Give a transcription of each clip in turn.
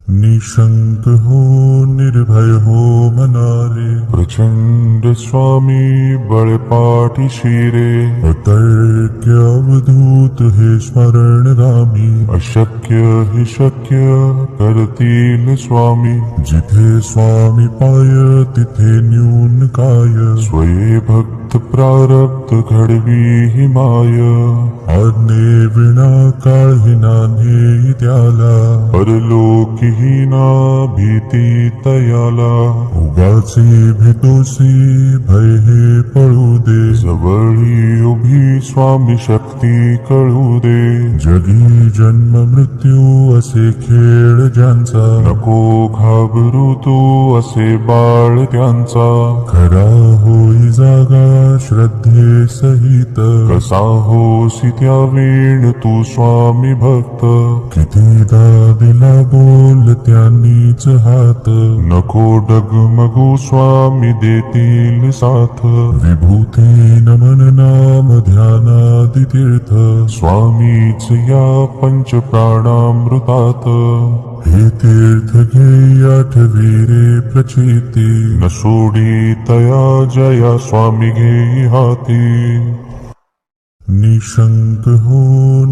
निशंक हो निर्भय हो मनारे, प्रचंड स्वामी बळपाठी शिरे. अतर्क्य अवधूत हे स्मरणगामी, अशक्य हि शक्य करतील स्वामी. जिथे स्वामी पाय तिथे न्यून काय, स्वये भक्त प्रारब्ध घडवी हि माय. आज्ञे विना काळही नान्हे त्याला, परलोकी ही ना भीती तयाला. उगाचे भीतोसी भय हे पळू दे, जवळी उभी स्वामी शक्ती कळू दे. जगी जन्म मृत्यू असे खेळ ज्यांचा, नको घाबरू तू असे बाळ त्यांचा. खरा होई जागा श्रद्धे सहित, कसा होसी त्या वेळ तू स्वामी भक्त. कितीदा दिला बोल त्यांनीच हात, नको डगमगू स्वामी देतील साथ. विभूती नमन नाम ध्यानादि तीर्थ, स्वामीच या पंच प्राणामृतात. हे तीर्थ घे आठवी रे प्रचिती, न सोडी तया जया स्वामी घे हाती. निशंक हो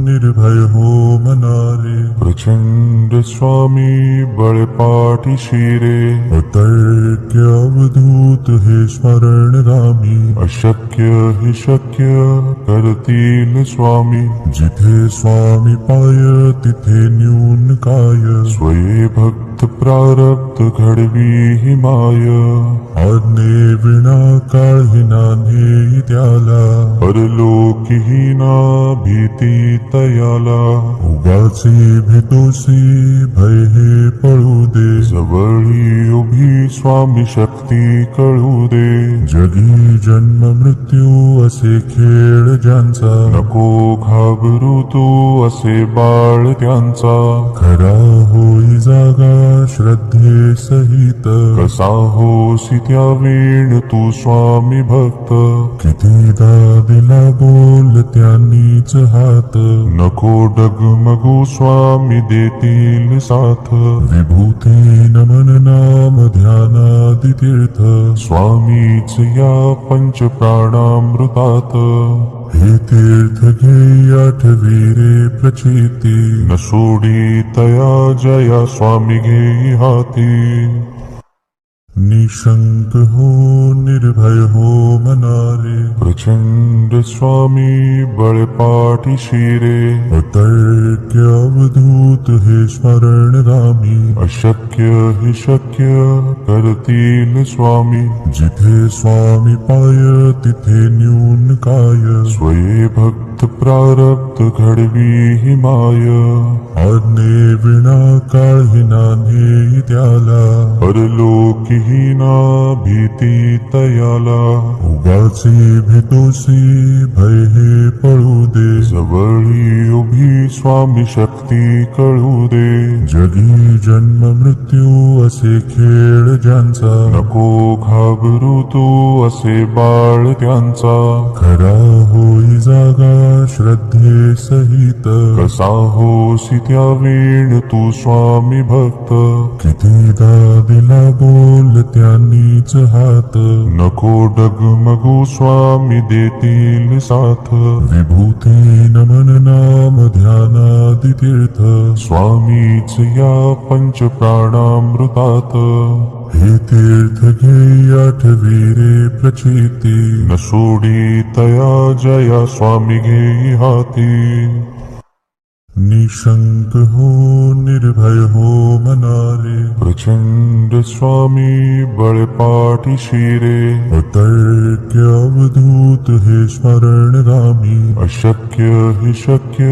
निर्भय हो मनारे, प्रचंड स्वामी बळपाठी शिरे. अतर्क्य अवधूत हे स्मरणगामी, अशक्य हि शक्य करतील स्वामी. जिथे स्वामी पाय तिथे न्यून काय, स्वये भक्त प्रारब्ध घडवी हि माय. आज्ञे विना काळही नान्हे त्याला, परलोकी ही ना भीती तयाला. उगाचे भीतोसी भय हे पळू दे, जवळी उभी स्वामी शक्ती कळू दे. जगी जन्म मृत्यू असे खेळ ज्यांचा, नको घाबरू तू असे बाळ त्यांचा. खरा होई जागा श्रद्धे सहित, कसा होसी त्या वेळ तू स्वामी भक्त. कितीदा दिला बोल त्यांनीच हात, नको डगमगू स्वामी देतील साथ. विभूती नमन नाम ध्यानादि तीर्थ, स्वामीच या पंच प्राणामृतात. हे तीर्थ घे आठवी रे प्रचिती, न सोडी तया जया स्वामी घे हाती. निशंक हो निर्भय हो मनारे, प्रचंड स्वामी बळपाठी शिरे. अतर्क्य अवधूत हे स्मरणगामी, अशक्य हि शक्य करतील स्वामी. जिथे स्वामी पाय तिथे न्यून काय, स्वये भक्त प्रारब्ध घडवी हि माय. आज्ञे विना काळही नान्हे त्याला, परलोकी ही ना भीती तयाला. उगाचे भीतोसी भय हे पळू दे, जवळी उभी स्वामी शक्ती कळू दे. जगी जन्म मृत्यू असे खेळ ज्यांचा, नको घाबरू तू असे बाळ त्यांचा. खरा होई जागा श्रद्धे सहित, कसा होसी त्या वेळ तू स्वामी भक्त. कितीदा दिला बोल त्यांनीच हात, नको डगमगू स्वामी देतील साथ. विभूती नमन नाम ध्यानादि तीर्थ, स्वामीच या पंच प्राणामृतात. हे तीर्थ घे आठवी रे प्रचिती, न सोडी तया जया स्वामी घे हाती. निशंक हो निर्भय हो मनारे, प्रचंड स्वामी बळपाठी शिरे. अतर्क्य अवधूत हे स्मरणगामी, अशक्य हि शक्य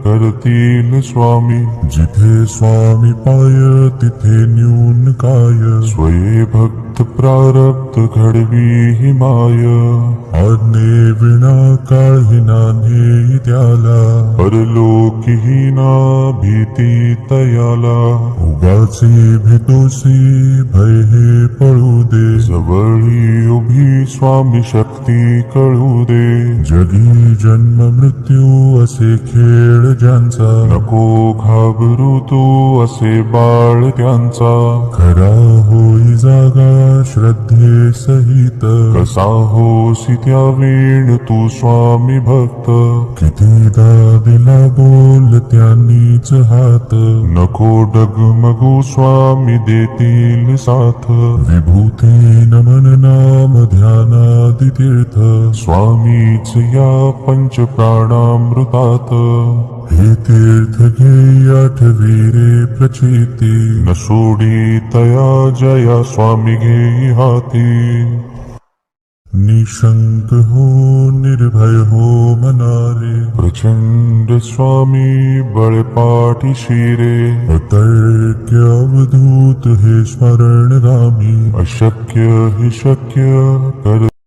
करतील स्वामी. जिथे स्वामी पाय तिथे न्यून काय, स्वये भक्त प्रारब्ध घडवी हि माय. आज्ञे विना काळही नान्हे त्याला, परलोकी ही ना भीती तयाला. उगाचे तोसी भय हे पळू दे. जवळी उभी स्वामी शक्ती कळू दे. जगी जन्म मृत्यू असे खेळ ज्यांचा, नको घाबरू तू असे बाळ त्यांचा. खरा होई जागा श्रद्धे सहित, कसा होसी त्या वेळ तू स्वामी भक्त. कितीदा दिला बोल त्यांनीच हात, नको डगमगू स्वामी देतील साथ. विभूती नमन नाम ध्यानादि तीर्थ, स्वामीच या पंच प्राणामृतात. हे तीर्थ घे आठवी रे प्रचिती, न सोडी तया जया स्वामी घेई हाती. निशंक हो निर्भय हो मनारे, प्रचंड स्वामी बळपाठी शिरे. अतर्क्य अवधूत हे स्मरण रामी, अशक्य हि शक्य कर